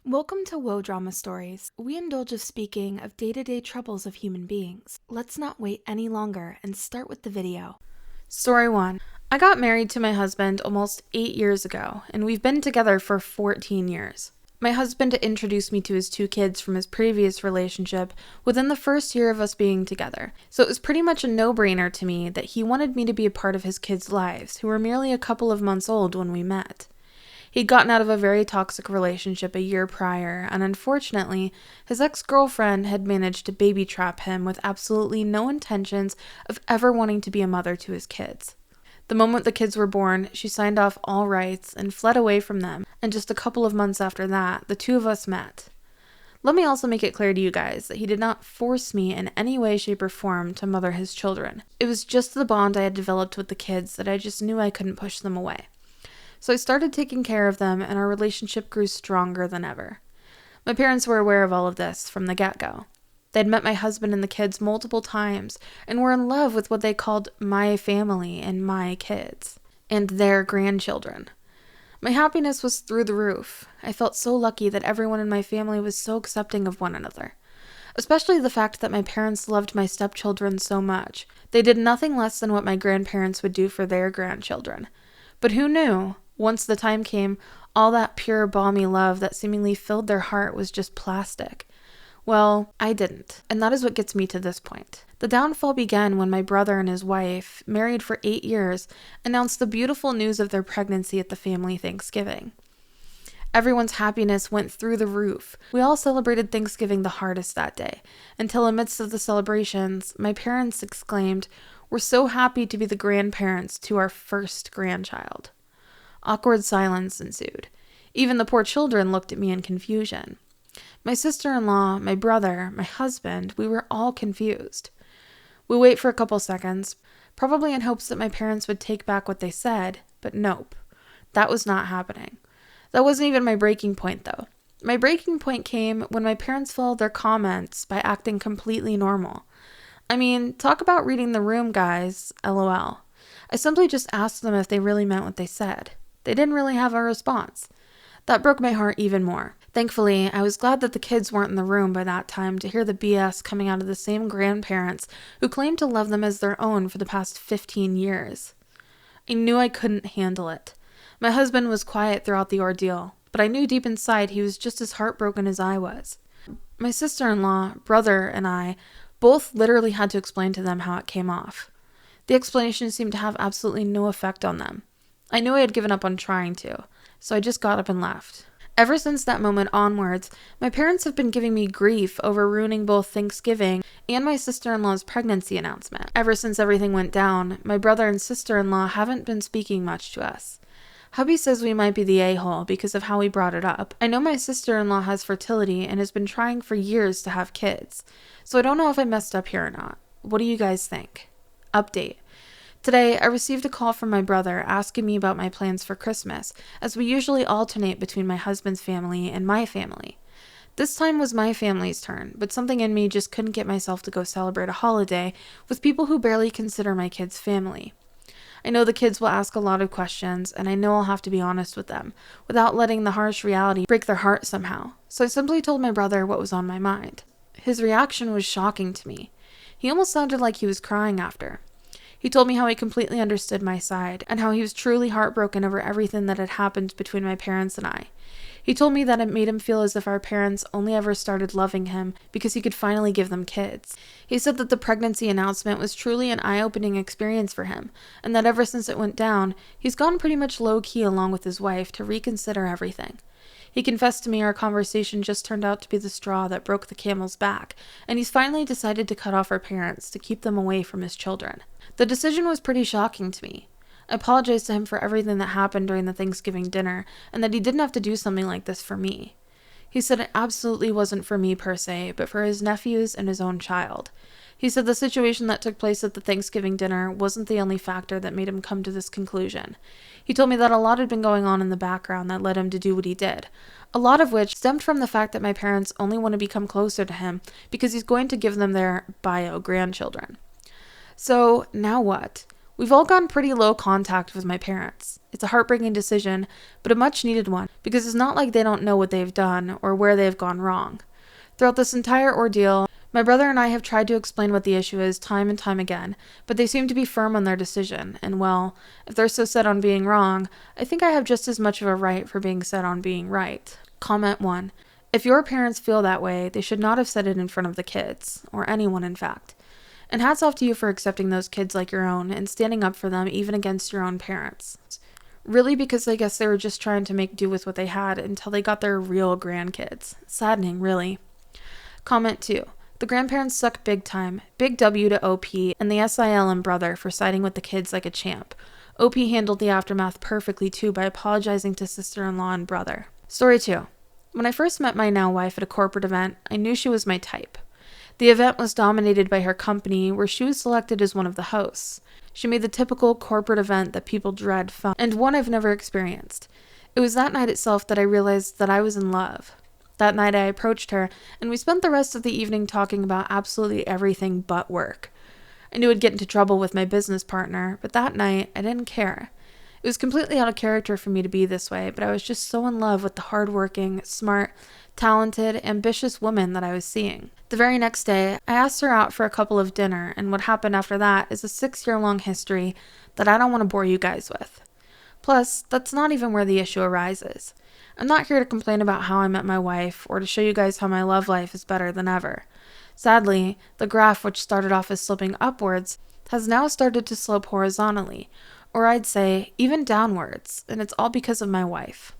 Welcome to Woah Drama Stories. We indulge of speaking of day-to-day troubles of human beings. Let's not wait any longer and start with the video. Story 1. I got married to my husband almost 8 years ago, and we've been together for 14 years. My husband introduced me to his 2 kids from his previous relationship within the first year of us being together, so it was pretty much a no-brainer to me that he wanted me to be a part of his kids' lives, who were merely a couple of months old when we met. He'd gotten out of a very toxic relationship a year prior, and unfortunately, his ex-girlfriend had managed to baby trap him with absolutely no intentions of ever wanting to be a mother to his kids. The moment the kids were born, she signed off all rights and fled away from them, and just a couple of months after that, the 2 of us met. Let me also make it clear to you guys that he did not force me in any way, shape, or form to mother his children. It was just the bond I had developed with the kids that I just knew I couldn't push them away. So I started taking care of them, and our relationship grew stronger than ever. My parents were aware of all of this from the get-go. They'd met my husband and the kids multiple times and were in love with what they called my family and my kids and their grandchildren. My happiness was through the roof. I felt so lucky that everyone in my family was so accepting of one another. Especially the fact that my parents loved my stepchildren so much. They did nothing less than what my grandparents would do for their grandchildren. But who knew? Once the time came, all that pure, balmy love that seemingly filled their heart was just plastic. Well, I didn't, and that is what gets me to this point. The downfall began when my brother and his wife, married for 8 years, announced the beautiful news of their pregnancy at the family Thanksgiving. Everyone's happiness went through the roof. We all celebrated Thanksgiving the hardest that day, until amidst of the celebrations, my parents exclaimed, "We're so happy to be the grandparents to our first grandchild." Awkward silence ensued. Even the poor children looked at me in confusion. My sister-in-law, my brother, my husband, we were all confused. We wait for a couple seconds, probably in hopes that my parents would take back what they said, but nope. That was not happening. That wasn't even my breaking point, though. My breaking point came when my parents followed their comments by acting completely normal. I mean, talk about reading the room, guys, LOL. I simply just asked them if they really meant what they said. They didn't really have a response. That broke my heart even more. Thankfully, I was glad that the kids weren't in the room by that time to hear the BS coming out of the same grandparents who claimed to love them as their own for the past 15 years. I knew I couldn't handle it. My husband was quiet throughout the ordeal, but I knew deep inside he was just as heartbroken as I was. My sister-in-law, brother, and I both literally had to explain to them how it came off. The explanation seemed to have absolutely no effect on them. I knew I had given up on trying to, so I just got up and left. Ever since that moment onwards, my parents have been giving me grief over ruining both Thanksgiving and my sister-in-law's pregnancy announcement. Ever since everything went down, my brother and sister-in-law haven't been speaking much to us. Hubby says we might be the a-hole because of how we brought it up. I know my sister-in-law has fertility and has been trying for years to have kids, so I don't know if I messed up here or not. What do you guys think? Update. Today, I received a call from my brother asking me about my plans for Christmas, as we usually alternate between my husband's family and my family. This time was my family's turn, but something in me just couldn't get myself to go celebrate a holiday with people who barely consider my kids family. I know the kids will ask a lot of questions, and I know I'll have to be honest with them, without letting the harsh reality break their heart somehow. So I simply told my brother what was on my mind. His reaction was shocking to me. He almost sounded like he was crying after. He told me how he completely understood my side, and how he was truly heartbroken over everything that had happened between my parents and I. He told me that it made him feel as if our parents only ever started loving him because he could finally give them kids. He said that the pregnancy announcement was truly an eye-opening experience for him, and that ever since it went down, he's gone pretty much low-key along with his wife to reconsider everything. He confessed to me our conversation just turned out to be the straw that broke the camel's back, and he's finally decided to cut off our parents to keep them away from his children. The decision was pretty shocking to me. I apologized to him for everything that happened during the Thanksgiving dinner, and that he didn't have to do something like this for me. He said it absolutely wasn't for me per se, but for his nephews and his own child. He said the situation that took place at the Thanksgiving dinner wasn't the only factor that made him come to this conclusion. He told me that a lot had been going on in the background that led him to do what he did, a lot of which stemmed from the fact that my parents only want to become closer to him because he's going to give them their bio grandchildren. So, now what? We've all gone pretty low contact with my parents. It's a heartbreaking decision, but a much needed one, because it's not like they don't know what they've done or where they've gone wrong. Throughout this entire ordeal, my brother and I have tried to explain what the issue is time and time again, but they seem to be firm on their decision, and well, if they're so set on being wrong, I think I have just as much of a right for being set on being right. Comment 1. If your parents feel that way, they should not have said it in front of the kids, or anyone in fact. And hats off to you for accepting those kids like your own and standing up for them even against your own parents. Really, because I guess they were just trying to make do with what they had until they got their real grandkids. Saddening, really. Comment 2. The grandparents suck big time. Big W to OP and the SIL and brother for siding with the kids like a champ. OP handled the aftermath perfectly too by apologizing to sister-in-law and brother. Story 2. When I first met my now wife at a corporate event, I knew she was my type. The event was dominated by her company, where she was selected as one of the hosts. She made the typical corporate event that people dread fun, and one I've never experienced. It was that night itself that I realized that I was in love. That night I approached her, and we spent the rest of the evening talking about absolutely everything but work. I knew I'd get into trouble with my business partner, but that night I didn't care. It was completely out of character for me to be this way, but I was just so in love with the hardworking, smart, talented, ambitious woman that I was seeing. The very next day, I asked her out for a couple of dinner, and what happened after that is a 6-year-long history that I don't want to bore you guys with. Plus, that's not even where the issue arises. I'm not here to complain about how I met my wife, or to show you guys how my love life is better than ever. Sadly, the graph, which started off as sloping upwards, has now started to slope horizontally, or I'd say, even downwards, and it's all because of my wife.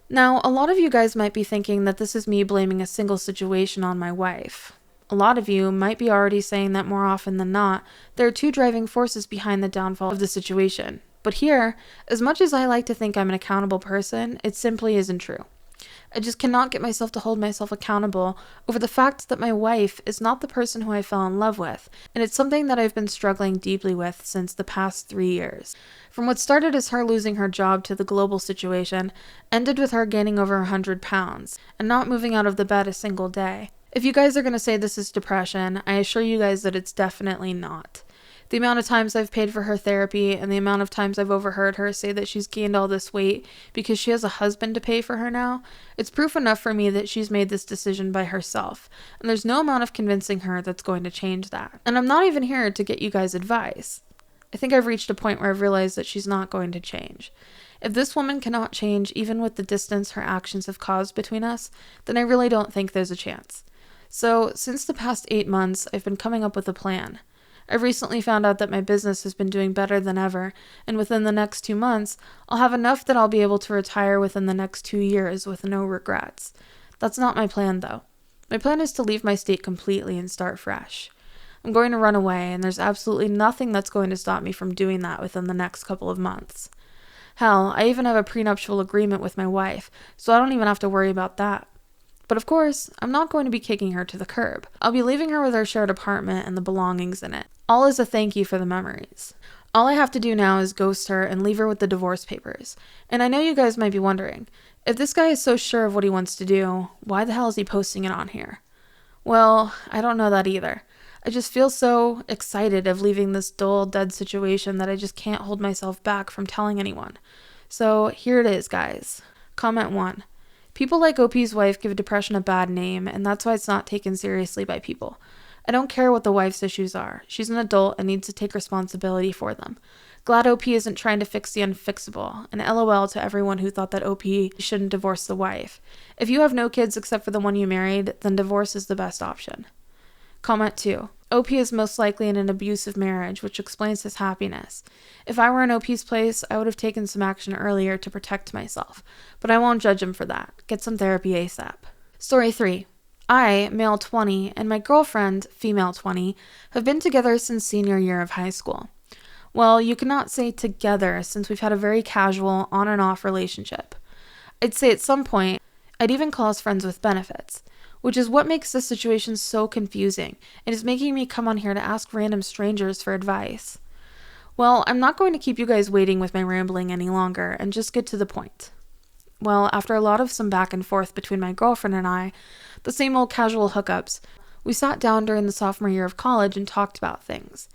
Now, a lot of you guys might be thinking that this is me blaming a single situation on my wife. A lot of you might be already saying that more often than not, there are 2 driving forces behind the downfall of the situation. But here, as much as I like to think I'm an accountable person, it simply isn't true. I just cannot get myself to hold myself accountable over the fact that my wife is not the person who I fell in love with, and it's something that I've been struggling deeply with since the past 3 years. From what started as her losing her job to the global situation, ended with her gaining over 100 pounds, and not moving out of the bed a single day. If you guys are going to say this is depression, I assure you guys that it's definitely not. The amount of times I've paid for her therapy and the amount of times I've overheard her say that she's gained all this weight because she has a husband to pay for her now, it's proof enough for me that she's made this decision by herself, and there's no amount of convincing her that's going to change that. And I'm not even here to get you guys advice. I think I've reached a point where I've realized that she's not going to change. If this woman cannot change even with the distance her actions have caused between us, then I really don't think there's a chance. So, since the past 8 months, I've been coming up with a plan. I've recently found out that my business has been doing better than ever, and within the next 2 months, I'll have enough that I'll be able to retire within the next 2 years with no regrets. That's not my plan, though. My plan is to leave my state completely and start fresh. I'm going to run away, and there's absolutely nothing that's going to stop me from doing that within the next couple of months. Hell, I even have a prenuptial agreement with my wife, so I don't even have to worry about that. But of course, I'm not going to be kicking her to the curb. I'll be leaving her with our shared apartment and the belongings in it. All as a thank you for the memories. All I have to do now is ghost her and leave her with the divorce papers. And I know you guys might be wondering, if this guy is so sure of what he wants to do, why the hell is he posting it on here? Well, I don't know that either. I just feel so excited of leaving this dull, dead situation that I just can't hold myself back from telling anyone. So here it is, guys. Comment 1. People like OP's wife give depression a bad name, and that's why it's not taken seriously by people. I don't care what the wife's issues are. She's an adult and needs to take responsibility for them. Glad OP isn't trying to fix the unfixable, and LOL to everyone who thought that OP shouldn't divorce the wife. If you have no kids except for the one you married, then divorce is the best option. Comment 2. OP is most likely in an abusive marriage, which explains his happiness. If I were in OP's place, I would have taken some action earlier to protect myself, but I won't judge him for that. Get some therapy ASAP. Story 3. I, male 20, and my girlfriend, female 20, have been together since senior year of high school. Well, you cannot say together since we've had a very casual, on and off relationship. I'd say at some point, I'd even call us friends with benefits, which is what makes this situation so confusing and is making me come on here to ask random strangers for advice. Well, I'm not going to keep you guys waiting with my rambling any longer and just get to the point. Well, after a lot of some back and forth between my girlfriend and I, the same old casual hookups, we sat down during the sophomore year of college and talked about things.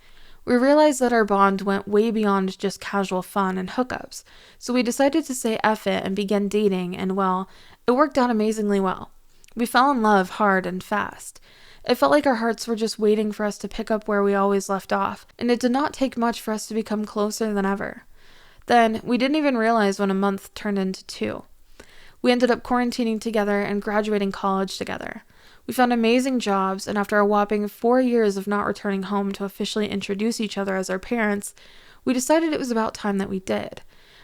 We realized that our bond went way beyond just casual fun and hookups, so we decided to say F it and begin dating, and well, it worked out amazingly well. We fell in love hard and fast. It felt like our hearts were just waiting for us to pick up where we always left off, and it did not take much for us to become closer than ever. Then, we didn't even realize when a month turned into 2. We ended up quarantining together and graduating college together. We found amazing jobs, and after a whopping 4 years of not returning home to officially introduce each other as our parents, we decided it was about time that we did.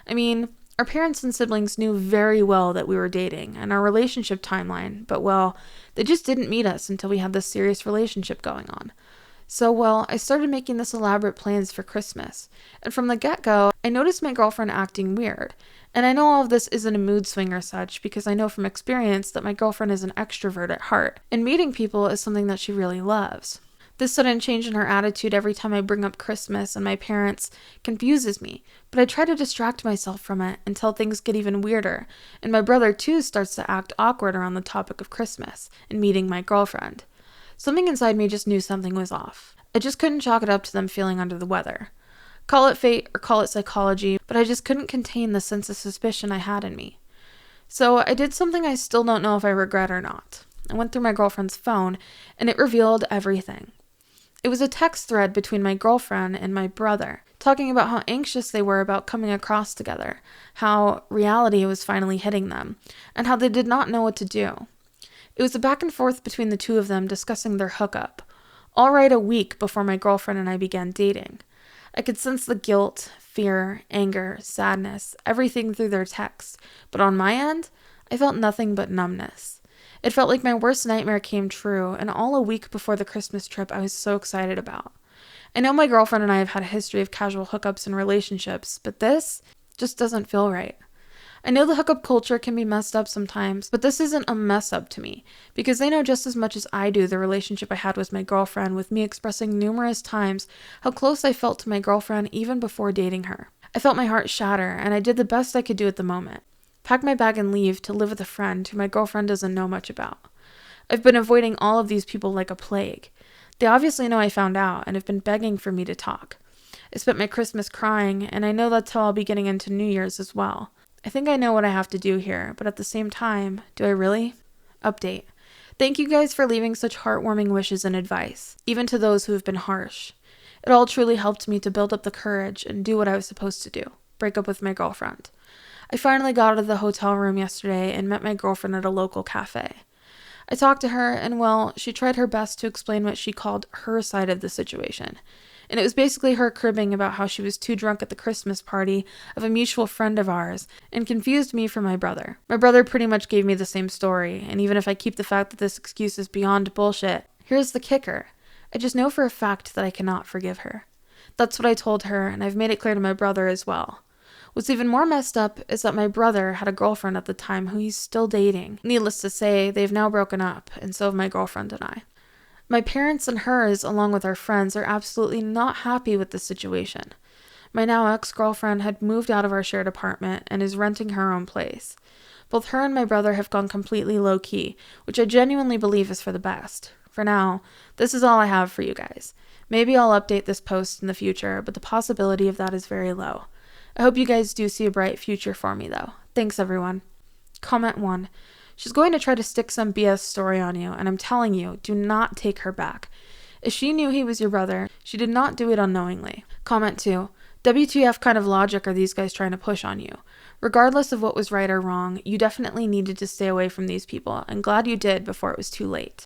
I mean, our parents and siblings knew very well that we were dating and our relationship timeline, but well, they just didn't meet us until we had this serious relationship going on. So, well, I started making this elaborate plans for Christmas, and from the get-go, I noticed my girlfriend acting weird. And I know all of this isn't a mood swing or such, because I know from experience that my girlfriend is an extrovert at heart, and meeting people is something that she really loves. This sudden change in her attitude every time I bring up Christmas and my parents confuses me, but I try to distract myself from it until things get even weirder, and my brother too starts to act awkward around the topic of Christmas and meeting my girlfriend. Something inside me just knew something was off. I just couldn't chalk it up to them feeling under the weather. Call it fate or call it psychology, but I just couldn't contain the sense of suspicion I had in me. So I did something I still don't know if I regret or not. I went through my girlfriend's phone, and it revealed everything. It was a text thread between my girlfriend and my brother, talking about how anxious they were about coming across together, how reality was finally hitting them, and how they did not know what to do. It was a back and forth between the two of them discussing their hookup, all right a week before my girlfriend and I began dating. I could sense the guilt, fear, anger, sadness, everything through their texts, but on my end, I felt nothing but numbness. It felt like my worst nightmare came true, and all a week before the Christmas trip I was so excited about. I know my girlfriend and I have had a history of casual hookups and relationships, but this just doesn't feel right. I know the hookup culture can be messed up sometimes, but this isn't a mess up to me, because they know just as much as I do the relationship I had with my girlfriend, with me expressing numerous times how close I felt to my girlfriend even before dating her. I felt my heart shatter, and I did the best I could do at the moment. Pack my bag and leave to live with a friend who my girlfriend doesn't know much about. I've been avoiding all of these people like a plague. They obviously know I found out and have been begging for me to talk. I spent my Christmas crying, and I know that's how I'll be getting into New Year's as well. I think I know what I have to do here, but at the same time, do I really? Update. Thank you guys for leaving such heartwarming wishes and advice, even to those who have been harsh. It all truly helped me to build up the courage and do what I was supposed to do, break up with my girlfriend. I finally got out of the hotel room yesterday and met my girlfriend at a local cafe. I talked to her, and well, she tried her best to explain what she called her side of the situation. And it was basically her cribbing about how she was too drunk at the Christmas party of a mutual friend of ours and confused me for my brother. My brother pretty much gave me the same story, and even if I keep the fact that this excuse is beyond bullshit, here's the kicker. I just know for a fact that I cannot forgive her. That's what I told her, and I've made it clear to my brother as well. What's even more messed up is that my brother had a girlfriend at the time who he's still dating. Needless to say, they've now broken up, and so have my girlfriend and I. My parents and hers, along with our friends, are absolutely not happy with the situation. My now ex-girlfriend had moved out of our shared apartment and is renting her own place. Both her and my brother have gone completely low-key, which I genuinely believe is for the best. For now, this is all I have for you guys. Maybe I'll update this post in the future, but the possibility of that is very low. I hope you guys do see a bright future for me, though. Thanks, everyone. Comment 1. She's going to try to stick some BS story on you, and I'm telling you, do not take her back. If she knew he was your brother, she did not do it unknowingly. Comment 2. WTF kind of logic are these guys trying to push on you? Regardless of what was right or wrong, you definitely needed to stay away from these people, and glad you did before it was too late.